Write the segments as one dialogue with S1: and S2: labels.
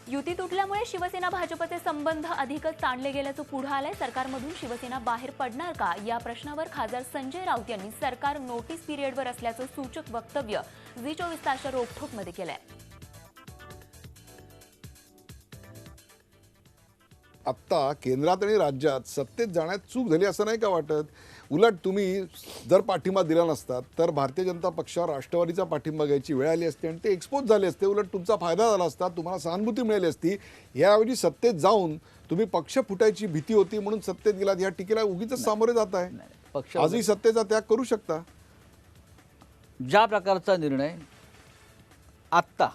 S1: युती तुटल्यामुळे शिवसेना भाजपचे संबंध अधिकच ताणले गेल्याचं पुढे आलंय। सरकारमधून शिवसेना बाहेर पडणार का या प्रश्नावर खासदार संजय राऊत यांनी सरकार नोटीस पिरियडवर असल्याचं सूचक वक्तव्य झी 24 तासच्या रोखठोकमध्ये केलंय।
S2: आत्ता केंद्रात आणि राज्यात सत्तेत जाण्यात चूक झाली असं नाही का वाटत? उलट तुम्ही जर पाठिंबा दिला नसता तर भारतीय जनता पक्षावर राष्ट्रवादीचा पाठिंबा घ्यायची वेळ आली असती आणि ते एक्सपोज झाले असते। उलट तुमचा फायदा झाला असता, तुम्हाला सहानुभूती मिळाली असती। याऐवजी सत्तेत जाऊन तुम्ही पक्ष फुटायची भीती होती म्हणून सत्तेत गेलात। या टीकेला उगीच सामोरे जात आहे। आजही सत्तेचा त्याग करू शकता।
S3: ज्या प्रकारचा निर्णय आत्ता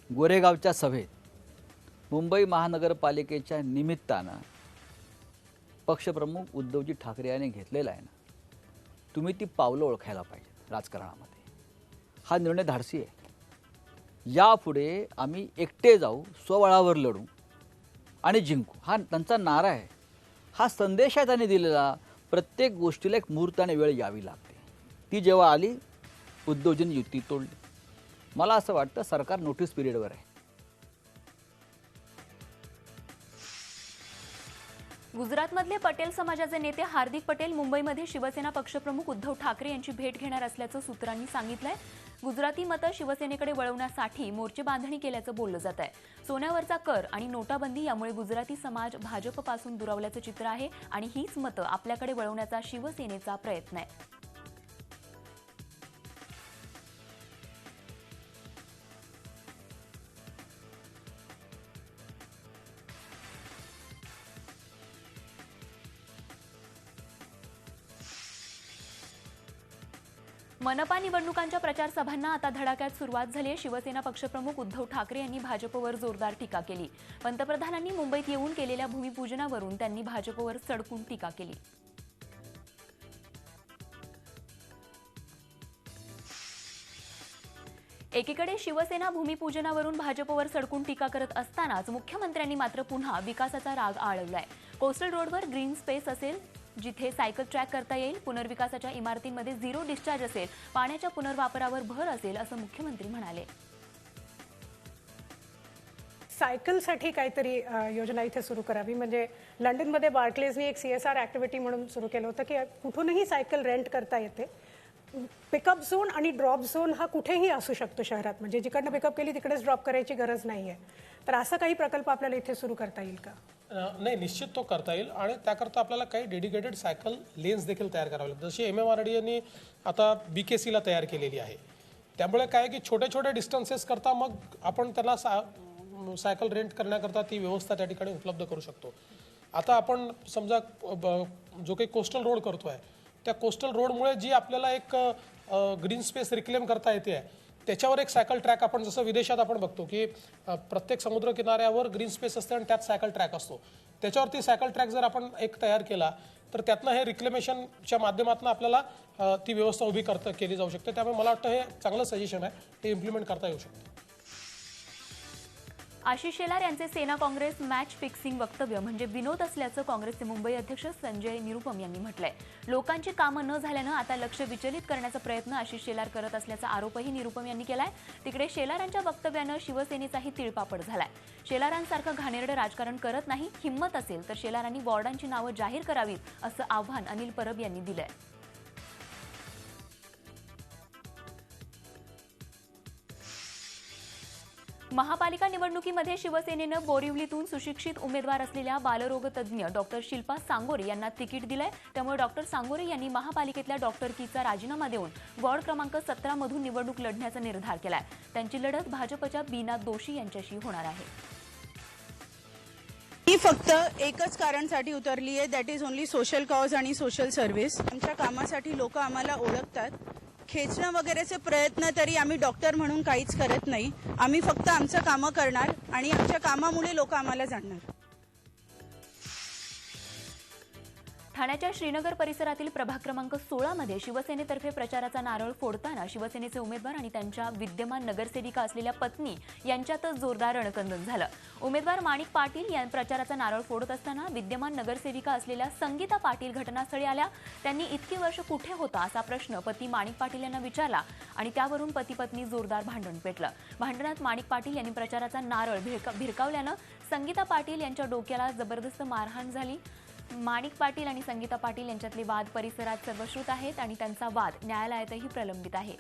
S3: गोरेगावच्या सभेत मुंबई महानगरपालिकेच्या निमित्तानं पक्षप्रमुख उद्धवजी ठाकरे यांनी घेतलेला आहे ना, तुम्ही ती पावलं ओळखायला पाहिजेत। राजकारणामध्ये हा निर्णय धाडसी आहे। यापुढे आम्ही एकटे जाऊ, स्वबळावर लढू आणि जिंकू, हा त्यांचा नारा आहे। हा संदेश आहे त्यांनी दिलेला। प्रत्येक गोष्टीला एक मुहूर्त आणि वेळ यावी लागते। ती जेव्हा आली, उद्धवजींनी युती तोडली। मला असं वाटतं सरकार नोटीस पिरियडवर आहे।
S1: गुजरातमधले पटेल समाजाचे नेते हार्दिक पटेल मुंबईमध्ये शिवसेना पक्षप्रमुख उद्धव ठाकरे यांची भेट घेणार असल्याचं सूत्रांनी सांगितलंय। गुजराती मतं शिवसेनेकडे वळवण्यासाठी मोर्चे बांधणी केल्याचं बोललं जात आहे। सोन्यावरचा कर आणि नोटाबंदी यामुळे गुजराती समाज भाजपपासून दुरावल्याचं चित्र आहे आणि हीच मतं आपल्याकडे वळवण्याचा शिवसेनेचा प्रयत्न आहे। मनपा निवडणुकांच्या प्रचार सभांना आता धडाक्यात सुरुवात झाली आहे। शिवसेना पक्षप्रमुख उद्धव ठाकरे यांनी भाजपवर जोरदार टीका केली। पंतप्रधानांनी मुंबईत येऊन केलेल्या भूमिपूजनावरून त्यांनी भाजपवर सडकून टीका केली। एकीकडे शिवसेना भूमिपूजनावरून भाजपवर सडकून टीका करत असतानाच मुख्यमंत्र्यांनी मात्र पुन्हा विकासाचा राग आळवलाय। कोस्टल रोडवर ग्रीन स्पेस असेल, जिथे सायकल ट्रॅक करता येईल, पुनर्विकासाच्या इमारतींमध्ये झिरो डिस्चार्ज असेल, पाण्याच्या पुनर्वापरावर भर असेल असं मुख्यमंत्री म्हणाले।
S4: सायकलसाठी काहीतरी योजना इथे सुरू करावी। म्हणजे लंडनमध्ये बार्कलेजनी एक CSR ॲक्टिव्हिटी म्हणून सुरू केलं होतं की कुठूनही सायकल रेंट करता येते। पिकअप झोन आणि ड्रॉप झोन हा कुठेही असू शकतो शहरात, म्हणजे जिकडनं पिकअप केली तिकडेच ड्रॉप करायची गरज नाही आहे। तर असा काही प्रकल्प आपल्याला इथे सुरू करता येईल का?
S5: नाही, निश्चित तो करता येईल आणि त्याकरता आपल्याला काही डेडिकेटेड सायकल लेन्स देखील तयार करावे लागतात। जशी MMRDA आता BKCला तयार केलेली आहे। त्यामुळे काय की छोट्या छोट्या डिस्टन्सेस करता मग आपण त्यांना सायकल रेंट करण्याकरता ती व्यवस्था त्या ठिकाणी उपलब्ध करू शकतो। आता आपण समजा जो काही कोस्टल रोड करतोय, त्या कोस्टल रोडमुळे जी आपल्याला एक ग्रीन स्पेस रिक्लेम करता येते, त्याच्यावर एक सायकल ट्रॅक आपण जसं विदेशात आपण बघतो की प्रत्येक समुद्र किनाऱ्यावर ग्रीन स्पेस असते आणि त्यात सायकल ट्रॅक असतो। त्याच्यावरती सायकल ट्रॅक जर आपण एक तयार केला तर त्यातनं हे रिक्लेमेशनच्या माध्यमातून आपल्याला ती व्यवस्था उभी केली जाऊ शकते। त्यामुळे मला वाटतं हे चांगलं सजेशन आहे, ते इम्प्लिमेंट करता येऊ शकतं।
S1: आशिष शेलार यांचे सेना काँग्रेस मॅच फिक्सिंग वक्तव्य म्हणजे विनोद असल्याचं काँग्रेसचे मुंबई अध्यक्ष संजय निरुपम यांनी म्हटलंय। लोकांची कामं न झाल्यानं आता लक्ष विचलित करण्याचा प्रयत्न आशिष शेलार करत असल्याचा आरोपही निरुपम यांनी केलाय। तिकडे शेलारांच्या वक्तव्यानं शिवसेनेचाही तिळपापड झालाय। शेलारांसारखं घाणेरडं राजकारण करत नाही, हिंमत असेल तर शेलारांनी वॉर्डांची नावं जाहीर करावीत असं आव्हान अनिल परब यांनी दिलंय। महापालिका निवडणुकीमध्ये शिवसेनेनं बोरिवलीतून सुशिक्षित उमेदवार असलेल्या बालरोगतज्ञ डॉक्टर शिल्पा सांगोरे यांना तिकीट दिलंय। त्यामुळे डॉक्टर सांगोरे यांनी महापालिकेतल्या डॉक्टरकीचा राजीनामा देऊन वॉर्ड क्रमांक 17 मधून निवडणूक लढण्याचा निर्धार केलाय। त्यांची लढत भाजपच्या बीना दोशी यांच्याशी होणार आहे।
S6: मी फक्त एकच कारणसाठी उतरली आहे, that is only social cause आणि सोशल सर्व्हिस। आमच्या कामासाठी लोक आम्हाला ओळखतात। खेचणं वगैरेचे प्रयत्न तरी आम्ही डॉक्टर म्हणून काहीच करत नाही। आम्ही फक्त आमचं कामं करणार आणि आमच्या कामामुळे लोक आम्हाला जाणणार।
S1: ठाण्याच्या श्रीनगर परिसरातील प्रभाग क्रमांक 16 मध्ये शिवसेनेतर्फे प्रचाराचा नारळ फोडताना शिवसेनेचे उमेदवार आणि त्यांच्या विद्यमान नगरसेविका असलेल्या पत्नी यांच्यातच जोरदार रणकंदन झालं. उमेदवार माणिक पाटील या प्रचाराचा नारळ फोडत असताना विद्यमान नगरसेविका असलेल्या संगीता पाटील घटनास्थळी आल्या. त्यांनी इतकी वर्ष कुठे होता असा प्रश्न पती माणिक पाटील यांना विचारला आणि त्यावरून पती पत्नी जोरदार भांडण पेटलं. भांडणात माणिक पाटील यांनी प्रचाराचा नारळ भिरकावल्यानं संगीता पाटील यांच्या डोक्याला जबरदस्त मारहाण झाली. माणिक पाटील आणि संगीता पाटील यांच्यातले वाद परिसरात सर्वश्रुत आहेत आणि त्यांचा वाद न्यायालयातही प्रलंबित आहे.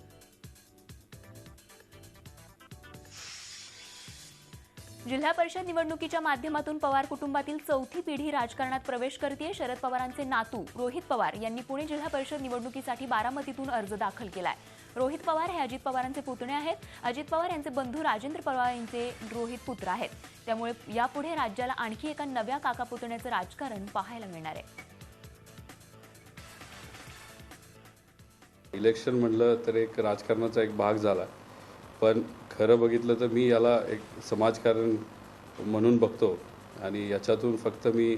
S1: जिल्हा परिषद निवडणुकीच्या माध्यमातून पवार कुटुंबातील चौथी पिढी राजकारणात प्रवेश करते. शरद पवारांचे नातू रोहित पवार यांनी पुणे जिल्हा परिषद निवडणुकीसाठी बारामतीतून अर्ज दाखल केलाय. रोहित पवार हे अजित पवारांचे पुतणे आहेत. अजित पवार यांचे बंधू राजेंद्र पवार यांचे रोहित पुत्र आहेत. त्यामुळे यापुढे राज्याला आणखी एका नव्या काका पुतण्याचं राजकारण पाहायला मिळणार आहे.
S7: इलेक्शन म्हटलं तर एक राजकारणाचा एक भाग झाला, पण खरं बघितलं तर मी याला एक समाजकारण म्हणून बघतो आणि याच्यातून फक्त मी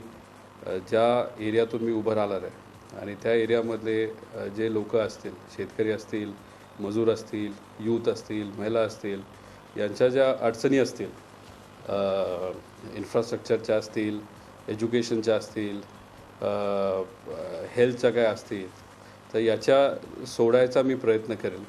S7: ज्या एरियातून मी उभं राहणार आहे आणि त्या एरियामधले जे लोक असतील, शेतकरी असतील, मजूर असतील, यूथ असतील, महिला असतील, यांच्या ज्या अडचणी असतील, इन्फ्रास्ट्रक्चरच्या असतील, एज्युकेशनच्या असतील, हेल्थच्या काय असतील, तर याच्या सोडायचा मी प्रयत्न करेन.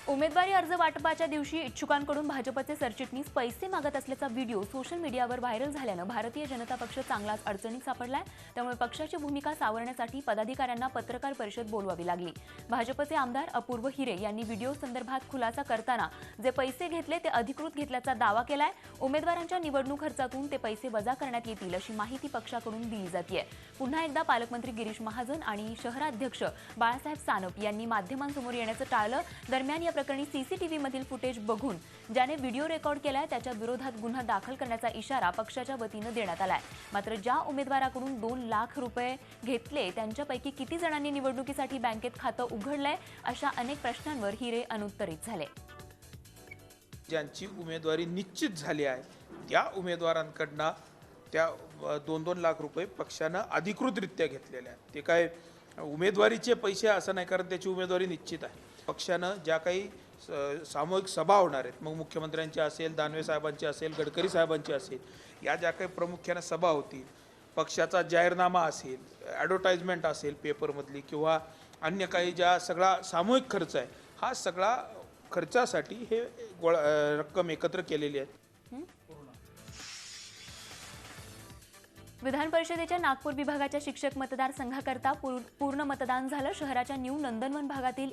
S1: उमेदवारी अर्ज वाटपाच्या दिवशी इच्छुकांकडून भाजपचे सरचिटणीस पैसे मागत असल्याचा व्हिडिओ सोशल मीडियावर व्हायरल झाल्यानं भारतीय जनता पक्ष चांगलाच अडचणीत सापडलाय. त्यामुळे पक्षाची भूमिका सावरण्यासाठी पदाधिकाऱ्यांना पत्रकार परिषद बोलवावी लागली. भाजपचे आमदार अपूर्व हिरे यांनी व्हिडिओ संदर्भात खुलासा करताना जे पैसे घेतले ते अधिकृत घेतल्याचा दावा केलाय. उमेदवारांच्या निवडणूक खर्चातून ते पैसे वजा करण्यात येतील अशी माहिती पक्षाकडून दिली जाते. पुन्हा एकदा पालकमंत्री गिरीश महाजन आणि शहराध्यक्ष बाळासाहेब सानप यांनी माध्यमांसमोर येण्याचं टाळलं. दरम्यान या प्रकरणी सीसीटीव्ही मधील फुटेज बघून ज्याने व्हिडिओ रेकॉर्ड केलाय त्याच्या विरोधात गुन्हा दाखल करण्याचा इशारा पक्षाच्या वतीनं देण्यात आलाय. मात्र ज्या उमेदवाराकडून 2 लाख रुपये घेतले त्यांच्यापैकी किती जणांनी निवडणुकीसाठी बँकेत खातं उघडलंय अशा अनेक प्रश्नांवर हिरे अनुत्तरित झाले.
S8: ज्यांची उमेदवारी निश्चित झाली आहे त्या उमेदवारांकडनं त्या 2-2 लाख रुपये पक्षानं अधिकृतरित्या घेतलेले आहेत. ते काय उमेदवारीचे पैसे असं नाही, कारण त्याची उमेदवारी निश्चित आहे. पक्षानं ज्या काही सामूहिक सभा होणार आहेत, मग मुख्यमंत्र्यांची असेल, दानवे साहेबांची असेल, गडकरी साहेबांची असेल, या ज्या काही प्रामुख्यानं सभा होतील, पक्षाचा जाहीरनामा असेल, ॲडव्हर्टाइजमेंट असेल पेपरमधली किंवा अन्य काही ज्या सगळा सामूहिक खर्च आहे, हा सगळा खर्चासाठी हे रक्कम एकत्र केलेली आहे.
S1: विधान परिषदेच्या नागपूर विभागाच्या शिक्षक मतदारसंघाकरता पूर्ण मतदान झालं. शहराच्या न्यू नंदनवन भागातील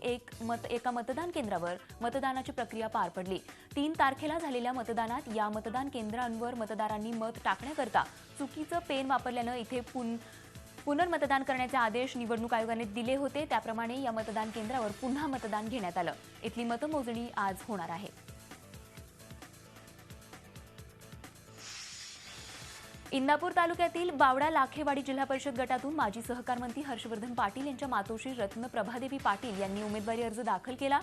S1: एका मतदान केंद्रावर मतदानाची प्रक्रिया पार पडली. 3 तारखेला झालेल्या मतदानात या मतदान केंद्रांवर मतदारांनी मत टाकण्याकरता चुकीचं पेन वापरल्यानं इथे पुनर्मतदान करण्याचे आदेश निवडणूक आयोगाने दिले होते. त्याप्रमाणे या मतदान केंद्रावर पुन्हा मतदान घेण्यात आलं. इथली मतमोजणी आज होणार आहे. इंदापूर तालुक्यातील बावडा लाखेवाडी जिल्हा परिषद गटातून माजी सहकार मंत्री हर्षवर्धन पाटील यांच्या मातोश्री रत्न प्रभादेवी पाटील यांनी उमेदवारी अर्ज दाखल केला.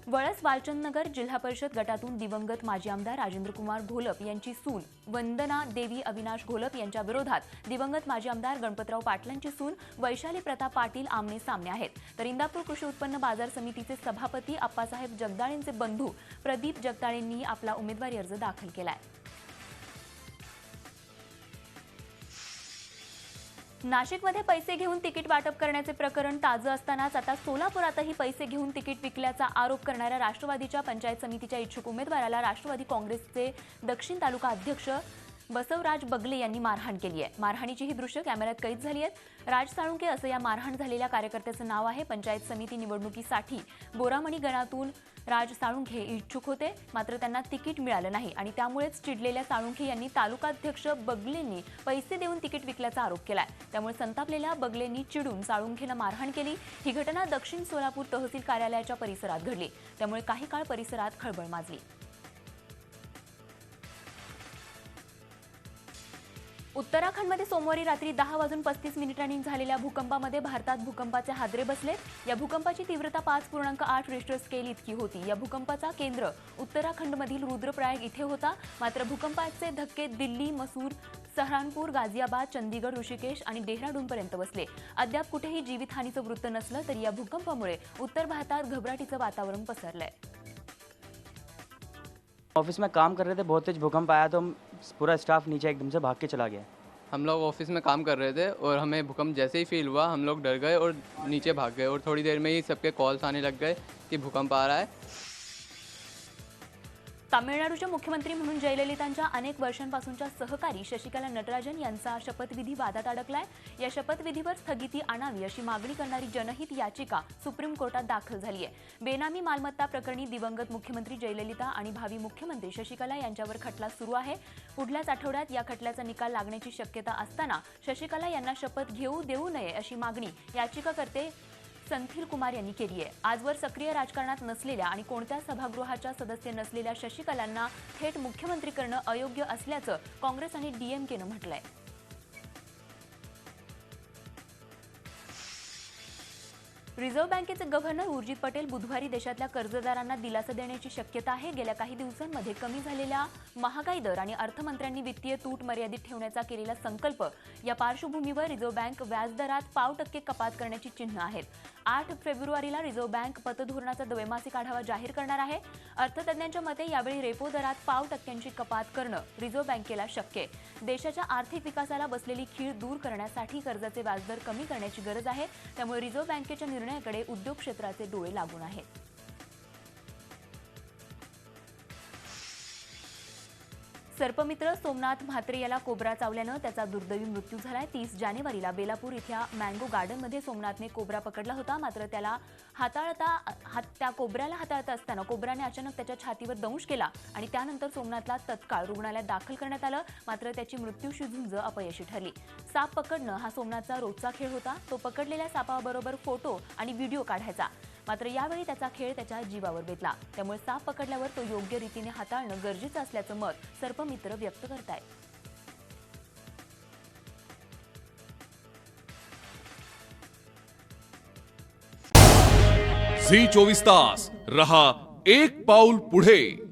S1: वळस वालचंदनगर जिल्हा परिषद गटातून दिवंगत माजी आमदार राजेंद्रकुमार घोलप यांची सून वंदना देवी अविनाश घोलप यांच्या विरोधात दिवंगत माजी आमदार गणपतराव पाटलांची सून वैशाली प्रताप पाटील आमने सामने आहेत. तर इंदापूर कृषी उत्पन्न बाजार समितीचे सभापती अप्पासाहेब जगदाळेंचे बंधू प्रदीप जगदाळेंनी आपला उमेदवारी अर्ज दाखल केलाय. नाशिकमध्ये पैसे घेऊन तिकीट वाटप करण्याचे प्रकरण ताजं असतानाच आता सोलापुरातही पैसे घेऊन तिकीट विकल्याचा आरोप करणाऱ्या राष्ट्रवादीच्या पंचायत समितीच्या इच्छुक उमेदवाराला राष्ट्रवादी काँग्रेसचे दक्षिण तालुका अध्यक्ष बसवराज बगले यांनी मारहाण केली आहे. मारहाणीची ही दृश्य कॅमेऱ्यात कैद झाली आहेत. राज साळुंके असं या मारहाण झालेल्या कार्यकर्त्याचं नाव आहे. पंचायत समिती निवडणुकीसाठी बोरामणी गणातून राज साळुंखे इच्छुक होते, मात्र त्यांना तिकीट मिळालं नाही आणि त्यामुळेच चिडलेल्या साळुंखे यांनी तालुकाध्यक्ष बगलेंनी पैसे देऊन तिकीट विकल्याचा आरोप केलाय. त्यामुळे संतापलेल्या बगलेंनी चिडून साळुंखेला मारहाण केली. ही घटना दक्षिण सोलापूर तहसील कार्यालयाच्या परिसरात घडली. त्यामुळे काही काळ परिसरात खळबळ माजली. उत्तराखंडमध्ये सोमवारी रात्री 10:35 झालेल्या भूकंपामध्ये भारतात भूकंपाचे हादरे बसलेत. या भूकंपाची तीव्रता 5.8 रिश्टर स्केल इतकी होती. या भूकंपाचा केंद्र उत्तराखंडमधील रुद्रप्रयाग इथे होता. मात्र भूकंपाचे धक्के दिल्ली, मसूर, सहारनपूर, गाझियाबाद, चंदीगड, ऋषिकेश आणि डेहराडूनपर्यंत बसले. अद्याप कुठेही जीवितहानीचं वृत्त नसलं तरी या भूकंपामुळे उत्तर भारतात घबराटीचं वातावरण पसरलंय.
S9: ऑफिस में काम कर रहे थे, बहुत तेज भूकंप आया तो पूरा स्टाफ नीचे एकदम से भाग के चला गया.
S10: हम लोग ऑफिस में काम कर रहे थे और हमें भूकंप जैसे ही फील हुआ हम लोग डर गए और नीचे भाग गए और थोड़ी देर में ही सबके कॉल्स आने लग गए कि भूकंप आ रहा है.
S1: तामिळनाडूच्या मुख्यमंत्री म्हणून जयललितांच्या अनेक वर्षांपासूनच्या सहकारी शशिकला नटराजन यांचा शपथविधी वादात अडकलाय. या शपथविधीवर स्थगिती आणावी अशी मागणी करणारी जनहित याचिका सुप्रीम कोर्टात दाखल झाली आहे. बेनामी मालमत्ता प्रकरणी दिवंगत मुख्यमंत्री जयललिता आणि भावी मुख्यमंत्री शशिकला यांच्यावर खटला सुरू आहे. पुढल्याच आठवड्यात या खटल्याचा निकाल लागण्याची शक्यता असताना शशिकला यांना शपथ घेऊ देऊ नये अशी मागणी याचिकाकर्ते संथील कुमार यांनी केली आहे. आजवर सक्रिय राजकारणात नसलेल्या आणि कोणत्या सभागृहाच्या सदस्य नसलेल्या शशिकलांना थेट मुख्यमंत्री करणं अयोग्य असल्याचं काँग्रेस आणि डीएमकेनं म्हटलंय. रिझर्व्ह बँकेचे गव्हर्नर उर्जित पटेल बुधवारी देशातल्या कर्जदारांना दिलासा देण्याची शक्यता आहे. गेल्या काही दिवसांमध्ये कमी झालेल्या महागाई दर आणि अर्थमंत्र्यांनी वित्तीय तूट मर्यादित ठेवण्याचा केलेला संकल्प या पार्श्वभूमीवर रिझर्व्ह बँक व्याजदरात 0.5% कपात करण्याची चिन्ह आहेत. 8 फेब्रुवारीला रिझर्व्ह बँक पतधोरणाचा द्वैमासिक आढावा जाहीर करणार आहे. अर्थतज्ज्ञांच्या मते यावेळी रेपो दरात 0.5% कपात करणं रिझर्व्ह बँकेला शक्य आहे. देशाच्या आर्थिक विकासाला बसलेली खीळ दूर करण्यासाठी कर्जाचे व्याजदर कमी करण्याची गरज आहे. त्यामुळे रिझर्व्ह बँकेच्या निर्णयाकडे उद्योग क्षेत्राचे डोळे लागून आहेत. सर्पमित्र सोमनाथ म्हात्रे याला कोब्रा चावल्यानं त्याचा दुर्दैवी मृत्यू झालाय. 30 जानेवारीला बेलापूर इथल्या मँगो गार्डनमध्ये सोमनाथने कोब्रा पकडला होता. मात्र त्या कोब्र्याला हाताळता असताना कोब्राने अचानक त्याच्या छातीवर दंश केला आणि त्यानंतर सोमनाथला तत्काळ रुग्णालयात दाखल करण्यात आलं. मात्र त्याची मृत्यूशी झुंज अपयशी ठरली. साप पकडणं हा सोमनाथचा रोजचा खेळ होता. तो पकडलेल्या सापाबरोबर फोटो आणि व्हिडिओ काढायचा. मात्र यावेळी त्याचा खेळ त्याच्या जीवावर बेतला. त्यामुळे साप पकडल्यावर तो योग्य रीतीने हाताळणं गरजेचं असल्याचं मत सर्पमित्र व्यक्त करतायत.
S11: झी 24 तास रहा एक पाऊल पुढे.